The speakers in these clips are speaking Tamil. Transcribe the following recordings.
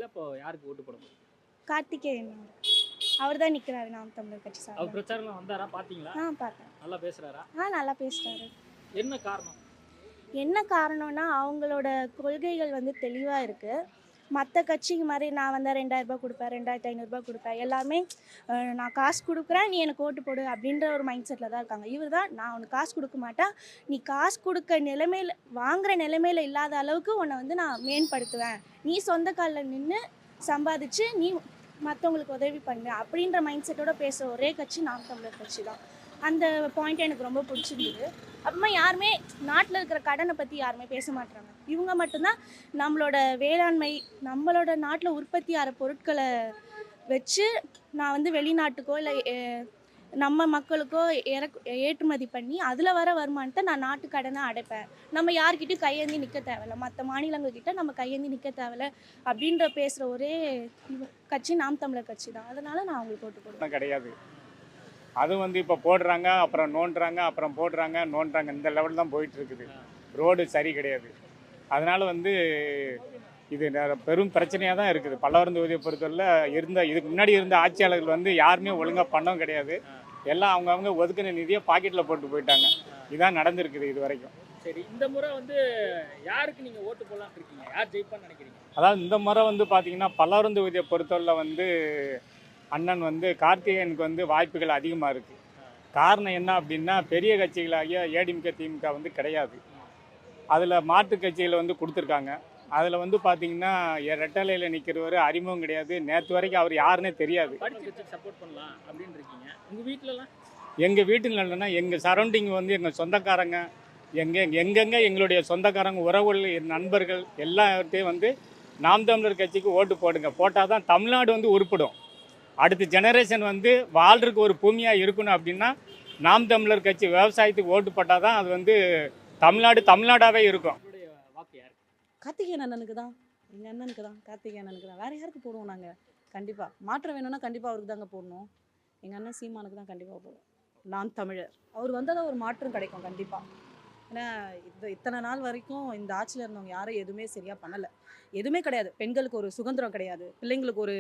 தொகுதியில் இப்போ யாருக்கு ஓட்டு போட போறீங்க? கார்த்திகேயன் அவர் தான் நிற்கிறாரு நாம் தமிழர் கட்சி அவர் சார்பாக. பிரச்சாரம் வந்தாரா? பார்த்தீங்களா? பார்த்தேன். நல்லா பேசுறாரா? நல்லா பேசுகிறாரு. என்ன காரணம்? என்ன காரணம்னா அவங்களோட கொள்கைகள் வந்து தெளிவாக இருக்குது. மற்ற கட்சிக்கு மாதிரி நான் வந்தால் 2000 ரூபாய் கொடுப்பேன், 2500 கொடுப்பேன், எல்லாமே நான் காசு கொடுக்குறேன் நீ எனக்கு ஓட்டு போடு அப்படின்ற ஒரு மைண்ட் செட்டில் தான் இருக்காங்க. இவர் தான் நான் உனக்கு காசு கொடுக்க மாட்டேன், நீ காசு கொடுக்க நிலைமையில் வாங்குகிற நிலைமையில் இல்லாத அளவுக்கு உன்னை வந்து நான் மேம்படுத்துவேன், நீ சொந்த காலில் நின்று சம்பாதிச்சு நீ மற்றவங்களுக்கு உதவி பண்ணு அப்படின்ற மைண்ட் செட்டோட பேசுகிற ஒரே கட்சி நாம் தமிழர் கட்சி தான். அந்த பாயிண்ட் எனக்கு ரொம்ப பிடிச்சிருந்தது. அப்புறமா யாருமே நாட்டில் இருக்கிற கடனை பற்றி யாருமே பேச மாட்டாங்க. இவங்க மட்டும்தான் நம்மளோட வேளாண்மை, நம்மளோட நாட்டில் உற்பத்தி ஆகிற பொருட்களை வச்சு நான் வந்து வெளிநாட்டுக்கோ இல்லை நம்ம மக்களுக்கோ ஏற்றுமதி பண்ணி அதில் வர வருமானத்தை நான் நாட்டு கடனை அடைப்பேன், நம்ம யார்கிட்டையும் கையேந்தி நிற்க தேவையில்ல, மற்ற மாநிலங்கள்கிட்ட நம்ம கையேந்தி நிற்க தேவையில்ல அப்படின்ற பேசுகிற ஒரே கட்சி நாம் தமிழர் கட்சி தான். அதனால் நான் அவங்களுக்கு ஓட்டு போடுவேன். கிடையாது. அது வந்து இப்போ போடுறாங்க, அப்புறம் நோண்டுறாங்க, அப்புறம் போடுறாங்க, நோண்டுறாங்க, இந்த லெவல் தான் போயிட்டு இருக்குது. ரோடு சரி கிடையாது. அதனால வந்து இது பெரும் பிரச்சனையாக தான் இருக்குது. பல்லவரம் தொகுதியை பொறுத்தவரையில் இதுக்கு முன்னாடி இருந்த ஆட்சியாளர்கள் வந்து யாருமே ஒழுங்காக பண்ணவும் கிடையாது. எல்லாம் அவங்கவுங்க ஒதுக்கின நிதியை பாக்கெட்டில் போட்டு போயிட்டாங்க. இதான் நடந்திருக்குது இது வரைக்கும். சரி, இந்த முறை வந்து யாருக்கு நீங்கள் ஓட்டு போடலான்னு இருக்கீங்க? யார் ஜெயிப்பான்னு நினைக்கிறீங்க? அதாவது இந்த முறை வந்து பார்த்தீங்கன்னா பல்லவரம் தொகுதியை பொறுத்தவரையில் வந்து அண்ணன் வந்து கார்த்திகேயனுக்கு வந்து வாய்ப்புகள் அதிகமாக இருக்குது. காரணம் என்ன அப்படின்னா பெரிய கட்சிகளாகிய ஏடிஎம்கே திமுக வந்து கிடையாது. அதில் மாற்று கட்சிகளை வந்து கொடுத்துருக்காங்க. அதில் வந்து பார்த்தீங்கன்னா ரெட்டலையில் நிற்கிறவர் அறிமுகம் கிடையாது. நேற்று வரைக்கும் அவர் யாருன்னே தெரியாது. சப்போர்ட் பண்ணலாம் அப்படின்னு இருக்கீங்க. உங்கள் வீட்டிலலாம்? எங்கள் வீட்டில் இல்லைன்னா எங்கள் சரௌண்டிங் வந்து எங்கள் சொந்தக்காரங்க, எங்கெங்கே எங்களுடைய சொந்தக்காரங்க, உறவுகள், நண்பர்கள் எல்லாத்தையும் வந்து நாம் தமிழர் கட்சிக்கு ஓட்டு போடுங்க. போட்டால் தான் தமிழ்நாடு வந்து உருப்படும். அடுத்த ஜெனரேஷன் வந்து வாழ்றதுக்கு ஒரு பூமியாக இருக்கணும் அப்படின்னா நாம் தமிழர் கட்சி விவசாயத்துக்கு ஓட்டு போட்டால் தான் அது வந்து தமிழ்நாடாகவே இருக்கும். வாக்கு யாருக்கு? கார்த்திகேயன் அண்ணனுக்கு தான், எங்கள் அண்ணனுக்கு தான், கார்த்திகேயன் அண்ணனுக்கு தான். வேறு யாருக்கு போடுவோம் நாங்கள்? கண்டிப்பாக மாற்றம் வேணும்னா கண்டிப்பாக அவருக்கு தாங்க போடணும். எங்கள் அண்ணன் சீமானுக்கு தான் கண்டிப்பாக போடுவோம். நான் தமிழர் அவர் வந்தால் தான் ஒரு மாற்றம் கிடைக்கும் கண்டிப்பாக. ஏன்னா இத்தனை நாள் வரைக்கும் இந்த ஆட்சியில் இருந்தவங்க யாரும் எதுவுமே சரியாக பண்ணலை. எதுவுமே கிடையாது. பெண்களுக்கு ஒரு சுதந்திரம் கிடையாது, பிள்ளைங்களுக்கு ஒரு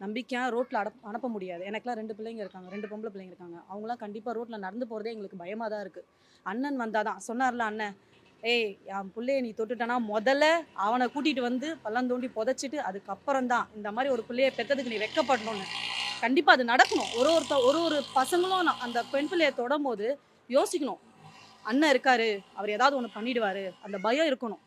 நம்பிக்கையாக ரோட்டில் அனுப்ப முடியாது. எனக்குலாம் 2 பிள்ளைங்க இருக்காங்க, 2 பொம்பளை பிள்ளைங்க இருக்காங்க. அவங்களாம் கண்டிப்பாக ரோட்டில் நடந்து போகிறதே எங்களுக்கு பயமாக தான் இருக்குது. அண்ணன் வந்தால் தான் சொன்னார்ல அண்ணன், ஏய் என் பிள்ளைய நீ தொட்டுட்டனா முதல்ல அவனை கூட்டிகிட்டு வந்து பள்ளம் தோண்டி புதைச்சிட்டு அதுக்கப்புறம் தான் இந்த மாதிரி ஒரு பிள்ளையை பெற்றதுக்கு நீ வெக்கப்படணும்னு. கண்டிப்பாக அது நடக்கணும். ஒரு பசங்களும் அந்த பெண் பிள்ளையை தொடும் போது யோசிக்கணும், அண்ணன் இருக்காரு, அவர் ஏதாவது ஒன்று பண்ணிடுவார், அந்த பயம் இருக்கணும்.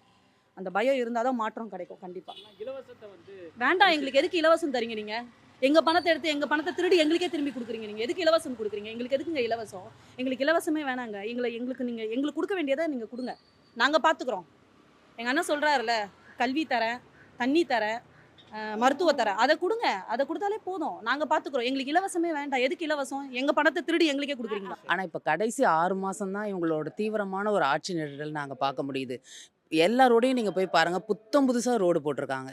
அந்த பயம் இருந்தால் தான் மாற்றம் கிடைக்கும் கண்டிப்பாக. இலவசத்தை வந்து வேண்டாம், எங்களுக்கு எதுக்கு இலவசம் தரீங்க? நீங்கள் எங்கள் பணத்தை எடுத்து எங்கள் பணத்தை திருடி எங்களுக்கே திரும்பி கொடுக்குறீங்க. நீங்கள் எதுக்கு இலவசம் கொடுக்குறீங்க? எங்களுக்கு எதுக்குங்க இலவசம்? எங்களுக்கு இலவசமே வேணாங்க. எங்களுக்கு கொடுக்க வேண்டியதை நீங்கள் கொடுங்க, நாங்கள் பார்த்துக்குறோம். எங்கள் அண்ணன் சொல்கிறாருல, கல்வி தரேன், தண்ணி தரேன், மருத்துவ தரேன், அதை கொடுங்க. அதை கொடுத்தாலே போதும், நாங்கள் பார்த்துக்குறோம். எங்களுக்கு இலவசமே வேண்டாம். எதுக்கு இலவசம்? எங்கள் பணத்தை திருடி எங்களுக்கே கொடுக்குறீங்களா? ஆனால் இப்போ கடைசி 6 மாதம் தான் இவங்களோட தீவிரமான ஒரு ஆட்சி நிழல் நாங்கள் பார்க்க முடியுது. எல்லா ரோடையும் நீங்கள் போய் பாருங்கள், புதுசாக ரோடு போட்டிருக்காங்க.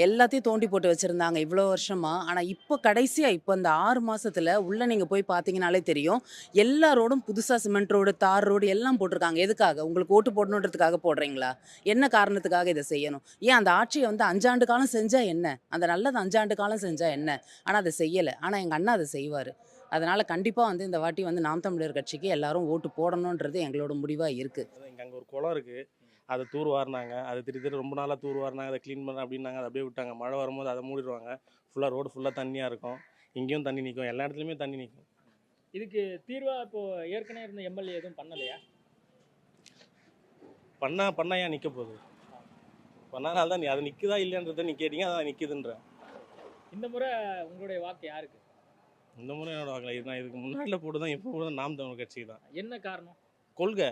எல்லாத்தையும் தோண்டி போட்டு வச்சுருந்தாங்க இவ்வளோ வருஷமாக. ஆனால் இப்போ கடைசியாக இப்போ இந்த 6 மாதத்தில் உள்ளே நீங்கள் போய் பார்த்தீங்கனாலே தெரியும், எல்லா ரோடும் புதுசாக சிமெண்ட் ரோடு, தார் ரோடு எல்லாம் போட்டிருக்காங்க. எதுக்காக? உங்களுக்கு ஓட்டு போடணுன்றதுக்காக போடுறீங்களா? என்ன காரணத்துக்காக இதை செய்யணும்? ஏன் அந்த ஆட்சியை வந்து 5 ஆண்டு காலம் செஞ்சால் என்ன? அந்த நல்லது 5 ஆண்டு காலம் செஞ்சால் என்ன? ஆனால் அதை செய்யலை. ஆனால் எங்கள் அண்ணா அதை செய்வார். அதனால் கண்டிப்பாக வந்து இந்த வாட்டி வந்து நாம் தமிழர் கட்சிக்கு எல்லாரும் ஓட்டு போடணுன்றது எங்களோட முடிவாக இருக்குது. இங்கே அங்கே ஒரு குளம் இருக்குது, அதை தூர் வாரினாங்க. அது திடீர் ரொம்ப நாளாக தூர் வாரினாங்க, அதை க்ளீன் பண்ண அப்படின்னாங்க, அதை அப்படியே விட்டாங்க. மழை வரும்போது அதை மூடிடுவாங்க. ரோடு ஃபுல்லாக தண்ணியாக இருக்கும். இங்கேயும் தண்ணி நிற்கும், எல்லா இடத்துலையுமே தண்ணி நிற்கும். இதுக்கு தீர்வாக இப்போது ஏற்கனவே இருந்த எம்எல்ஏ எதுவும் பண்ணலையா? பண்ணா ஏன் நிற்க போகுது? பண்ணாதனால தான் அது நிற்குதா இல்லைன்றதை நீ கேட்டீங்க, அதான் நிற்குதுன்ற. இந்த முறை உங்களுடைய வாக்கு யாருக்கு? இந்த முறை என்னோட வாக்கில் நான் இதுக்கு முன்னாடியில் போட்டு தான் இப்போ போட்டு நாம் தமிழர் கட்சிக்கு தான். என்ன காரணம்? கொள்கை,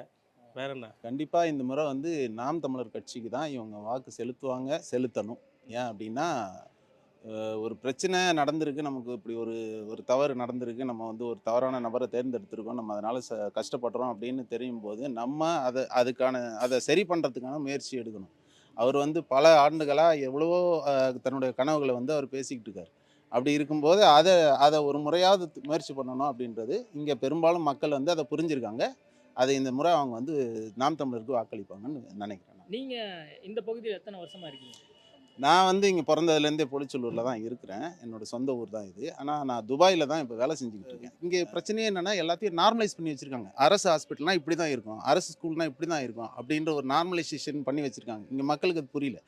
வேற என்ன? கண்டிப்பாக இந்த முறை வந்து நாம் தமிழர் கட்சிக்கு தான் இவங்க வாக்கு செலுத்தணும். ஏன் அப்படின்னா ஒரு பிரச்சனை நடந்திருக்கு, நமக்கு இப்படி ஒரு தவறு நடந்திருக்கு, நம்ம வந்து ஒரு தவறான நபரை தேர்ந்தெடுத்திருக்கோம், நம்ம அதனால் கஷ்டப்படுறோம் அப்படின்னு தெரியும் போது நம்ம அதை சரி பண்ணுறதுக்கான முயற்சி எடுக்கணும். அவர் வந்து பல ஆண்டுகளாக எவ்வளவோ தன்னுடைய கனவுகளை வந்து அவர் பேசிக்கிட்டு இருக்கார். அப்படி இருக்கும்போது அதை ஒரு முறையாவது முயற்சி பண்ணணும் அப்படின்றது இங்கே பெரும்பாலும் மக்கள் வந்து அதை புரிஞ்சிருக்காங்க. அதை இந்த முறை அவங்க வந்து நாம் தமிழருக்கு வாக்களிப்பாங்கன்னு நினைக்கிறேன். நீங்கள் இந்த பகுதியில் எத்தனை வருஷமாக இருக்கீங்க? நான் வந்து இங்கே பிறந்ததுலேருந்தே பொலிச்சலூரில் தான் இருக்கிறேன். என்னோட சொந்த ஊர் தான் இது. ஆனால் நான் துபாயில் தான் இப்போ வேலை செஞ்சுக்கிட்டு இருக்கேன். இங்கே பிரச்சனையே என்னென்னா எல்லாத்தையும் நார்மலைஸ் பண்ணி வச்சுருக்காங்க. அரசு ஹாஸ்பிட்டல்னா இப்படி தான் இருக்கும், அரசு ஸ்கூல்னா இப்படி தான் இருக்கும் அப்படின்ற ஒரு நார்மலைசேஷன் பண்ணி வச்சுருக்காங்க. இங்கே மக்களுக்கு அது புரியல.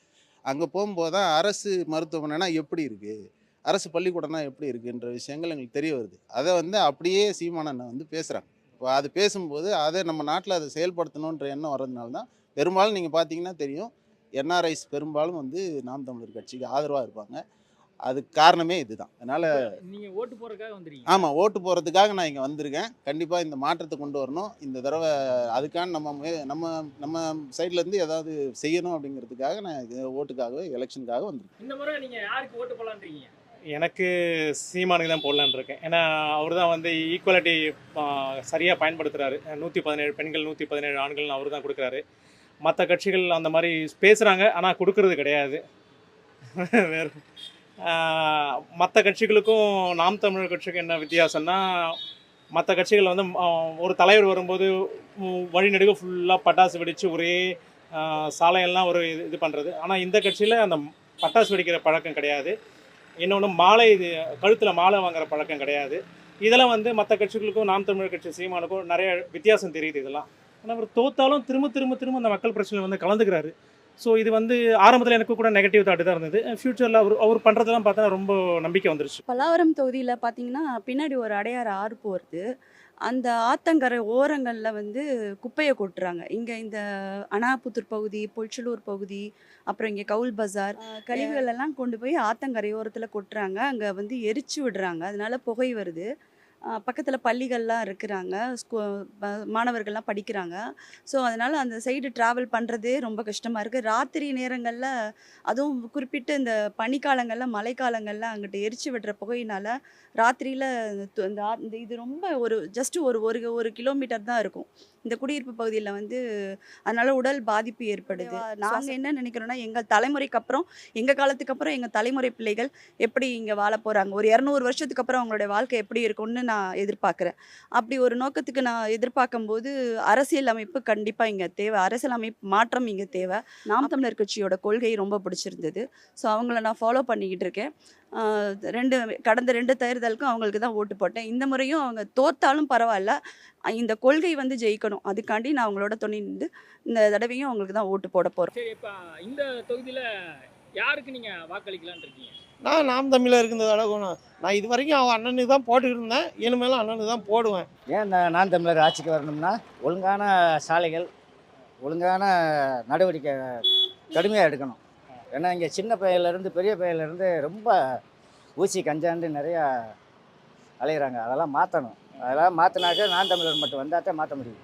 அங்கே போகும்போது தான் அரசு மருத்துவமனைனா எப்படி இருக்குது, அரசு பள்ளிக்கூடம்னா எப்படி இருக்குன்ற விஷயங்கள் எங்களுக்கு தெரிய வருது. அதை வந்து அப்படியே சீமானண்ண வந்து பேசுகிறாங்க. இப்போ அது பேசும்போது அதை நம்ம நாட்டில் அதை செயல்படுத்தணுன்ற எண்ணம் வர்றதுனால தான் பெரும்பாலும் நீங்கள் பார்த்தீங்கன்னா தெரியும், என்ஆர்ஐஸ் பெரும்பாலும் வந்து நாம் தமிழர் கட்சிக்கு ஆதரவாக இருப்பாங்க. அதுக்கு காரணமே இதுதான். அதனால் நீங்க ஓட்டு போறதுக்காக வந்துருக்கீங்க. ஆமாம், ஓட்டு போகிறதுக்காக நான் இங்கே வந்திருக்கேன். கண்டிப்பாக இந்த மாற்றத்தை கொண்டு வரணும். இந்த தடவை அதுக்கான நம்ம சைட்லேருந்து ஏதாவது செய்யணும் அப்படிங்கிறதுக்காக நான் இது ஓட்டுக்காகவே எலெக்ஷனுக்காக வந்திருக்கேன். இந்த முறை நீங்க யாருக்கு ஓட்டு போலான்னு இருக்கீங்க? எனக்கு சீமானுக்கு தான் போடலான்னு இருக்கேன். ஏன்னா அவர் தான் வந்து ஈக்குவாலிட்டி சரியாக பயன்படுத்துகிறாரு. 117 பெண்கள் 117 ஆண்கள்னு அவர் தான் கொடுக்குறாரு. மற்ற கட்சிகள் அந்த மாதிரி பேசுகிறாங்க, ஆனால் கொடுக்கறது கிடையாது. வேறு மற்ற கட்சிகளுக்கும் நாம் தமிழர் கட்சிக்கு என்ன வித்தியாசம்னா, மற்ற கட்சிகள் வந்து ஒரு தலைவர் வரும்போது வழிநெடுக ஃபுல்லாக பட்டாசு வெடித்து ஒரே சாலையெல்லாம் ஒரு இது பண்ணுறது. ஆனால் இந்த கட்சியில் அந்த பட்டாசு வெடிக்கிற பழக்கம் கிடையாது. இன்னொன்று மாலை, இது கழுத்தில் மாலை வாங்குற பழக்கம் கிடையாது. இதெல்லாம் வந்து மற்ற கட்சிகளுக்கும் நாம் தமிழர் கட்சி சீமானுக்கும் நிறைய வித்தியாசம் தெரியுது. இதெல்லாம் ஆனால் அவர் தோத்தாலும் திரும்ப அந்த மக்கள் பிரச்சனை வந்து கலந்துக்கிறாரு. ஸோ இது வந்து ஆரம்பத்தில் எனக்கு கூட நெகட்டிவ் தாட்டு தான் இருந்தது. ஃப்யூச்சரில் அவர் பண்ணுறதெல்லாம் பார்த்தா ரொம்ப நம்பிக்கை வந்துருச்சு. பல்லாவரம் தொகுதியில் பார்த்தீங்கன்னா பின்னாடி ஒரு அடையாறு ஆறு போகிறது. அந்த ஆத்தங்கரை ஓரங்களில் வந்து குப்பையை கொட்டுறாங்க. இங்கே இந்த அனாபுத்தூர் பகுதி, பொல்ச்சலூர் பகுதி, அப்புறம் இங்கே கவுல் பஜார் கழிவுகள் எல்லாம் கொண்டு போய் ஆத்தங்கரை ஓரத்தில் கொட்டுறாங்க. அங்கே வந்து எரிச்சு விடுறாங்க. அதனால புகை வருது. பக்கத்தில் பள்ளிகள்லாம் இருக்கிறாங்க, மாணவர்கள்லாம் படிக்கிறாங்க. ஸோ அதனால் அந்த சைடு ட்ராவல் பண்ணுறதே ரொம்ப கஷ்டமாக இருக்குது. ராத்திரி நேரங்களில், அதுவும் குறிப்பிட்டு இந்த பனிக்காலங்களில், மழைக்காலங்களில் அங்கிட்டு எரிச்சு விடுற புகையினால் ராத்திரியில் இந்த இது ரொம்ப ஜஸ்ட்டு ஒரு கிலோமீட்டர் தான் இருக்கும் இந்த குடியிருப்பு பகுதியில் வந்து. அதனால் உடல் பாதிப்பு ஏற்படுது. நாங்கள் என்ன நினைக்கிறோன்னா, எங்கள் தலைமுறைக்கு அப்புறம், எங்கள் காலத்துக்கு அப்புறம் எங்கள் தலைமுறை பிள்ளைகள் எப்படி இங்கே வாழ போகிறாங்க, ஒரு 200 வருஷத்துக்கு அப்புறம் அவங்களுடைய வாழ்க்கை எப்படி இருக்கும்னு நான் எதிர்பார்க்குறேன். அப்படி ஒரு நோக்கத்துக்கு நான் எதிர்பார்க்கும்போது அரசியல் அமைப்பு கண்டிப்பாக இங்கே தேவை. அரசியல் அமைப்பு மாற்றம் இங்கே தேவை. நாம் தமிழர் கட்சியோட கொள்கை ரொம்ப பிடிச்சிருந்தது. ஸோ அவங்கள நான் ஃபாலோ பண்ணிக்கிட்டு இருக்கேன். கடந்த 2 தேர்தலுக்கும் அவங்களுக்கு தான் ஓட்டு போட்டேன். இந்த முறையும் அவங்க தோத்தாலும் பரவாயில்ல, இந்த கொள்கை வந்து ஜெயிக்கணும். அதுக்காண்டி நான் அவங்களோட துணை நின்று இந்த தடவையும் அவங்களுக்கு தான் ஓட்டு போட போகிறேன். சரி, இப்போ இந்த தொகுதியில் யாருக்கு நீங்க வாக்களிக்கலான்னு இருக்கீங்க? நான் நாம் தமிழருக்கு இந்த தடவை நான் இது வரைக்கும் அவன் அண்ணனுக்கு தான் போட்டுக்கிட்டு இருந்தேன். இனிமேலும் அண்ணனுக்கு தான் போடுவேன். ஏன் இந்த நாம் தமிழர் ஆட்சிக்கு வரணும்னா, ஒழுங்கான சாலைகள், ஒழுங்கான நடவடிக்கை கடுமையாக எடுக்கணும். ஏன்னா இங்கே சின்ன பையிலேருந்து பெரிய பையிலேருந்து ரொம்ப ஊசி கஞ்சாண்டு நிறையா அலையிறாங்க. அதெல்லாம் மாற்றணும். அதெல்லாம் மாற்றினாக்க நாம் தமிழர் மட்டும் வந்தால் தான் மாற்ற முடியும்.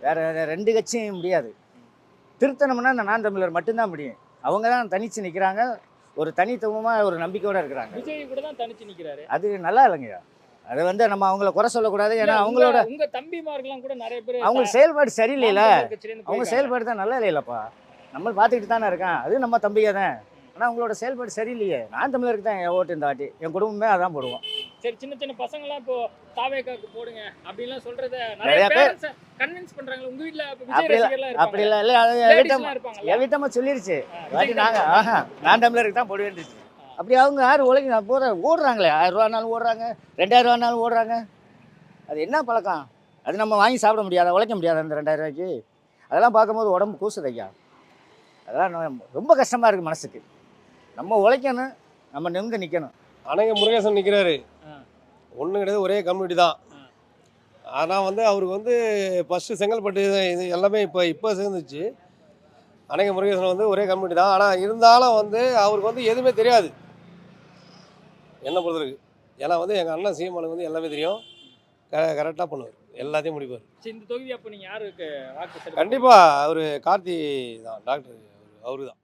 வேறு 2 கட்சியும் முடியாது. திருத்தணும்னா இந்த நாம் தமிழர் மட்டும்தான் முடியும். அவங்க தான் தனித்து நிற்கிறாங்க, ஒரு தனித்துவமாக ஒரு நம்பிக்கையோடு இருக்கிறாங்க. விஜய் கூட தான் தனிச்சு நிற்கிறாரு. அது நல்லா இல்லைங்கய்யா. அது வந்து நம்ம அவங்கள குறை சொல்லக்கூடாது. ஏன்னா அவங்களோட உங்க தம்பிமார்கள்லாம் கூட நிறைய பேர் அவங்க செயல்பாடு சரியில்லைல, நாம் தமிழர் கட்சியிலேருந்து அவங்க போயிருக்காங்க. செயல்பாடு தான் நல்லா இல்லைல்லப்பா. நம்ம பார்த்துக்கிட்டு தானே இருக்கான். அது நம்ம தம்பியே தான். ஆனால் அவங்களோட செயல்பாடு சரியில்லையே. நான் தமிழருக்கு தான் என் ஓட்டு இந்த வாட்டி. என் குடும்பமே அதான் போடுவோம். சரி, சின்ன சின்ன பசங்களாம் இப்போ தாவேக்காக்கு போடுங்க அப்படின்லாம் சொல்றத நிறைய நிறைய பேர் பேர் கன்வின்ஸ் பண்றாங்க. உங்க வீட்ல விஜய் அப்படி ரசிகர்லாம் அப்படி இருப்பாங்க, இல்லை. அது லேடிஸ்லாம் இருப்பாங்கல்ல. எவிட்டமாக சொல்லிருச்சு. விஜய் வாட்டி நாங்கள் நான் தமிழருக்கு தான் போட வேண்டியது. அப்படி அவங்க யார் உலக ஓடுறாங்களே, 1000 ரூபானாலும் ஓடுறாங்க, 2000 ரூபானாலும் ஓடுறாங்க. அது என்ன பழக்கம்? அது நம்ம வாங்கி சாப்பிட முடியாதா, உழைக்க முடியாதா அந்த 2000 ரூபாய்க்கு? அதெல்லாம் பார்க்கும்போது உடம்பு கூசுது ஐயா. அதெல்லாம் ரொம்ப கஷ்டமாக இருக்குது மனசுக்கு. நம்ம உழைக்கணும், நம்ம நிமிர்ந்து நிற்கணும். அணைங்க முருகேசன் நிற்கிறாரு. ஒன்றும் கிடையாது, ஒரே கம்யூனிட்டி தான். ஆனால் வந்து அவருக்கு வந்து ஃபஸ்ட்டு செங்கல்பட்டு இது எல்லாமே இப்போ சேர்ந்துச்சு. அணைங்க முருகேசன் வந்து ஒரே கம்யூனிட்டி தான். ஆனால் இருந்தாலும் வந்து அவருக்கு வந்து எதுவுமே தெரியாது என்ன பொறுத்தவரைக்கு. ஏன்னா வந்து எங்கள் அண்ணன் சீமானுக்கு வந்து எல்லாமே தெரியும். கரெக்டாக பண்ணுவார், எல்லாத்தையும் முடிப்பார். சரி, இந்த தொகுதி அப்போ நீங்க யாருக்கு வாக்கு செலுத்த கண்டிப்பாக அவர் கார்த்தி தான், டாக்டர் அவரு தான்.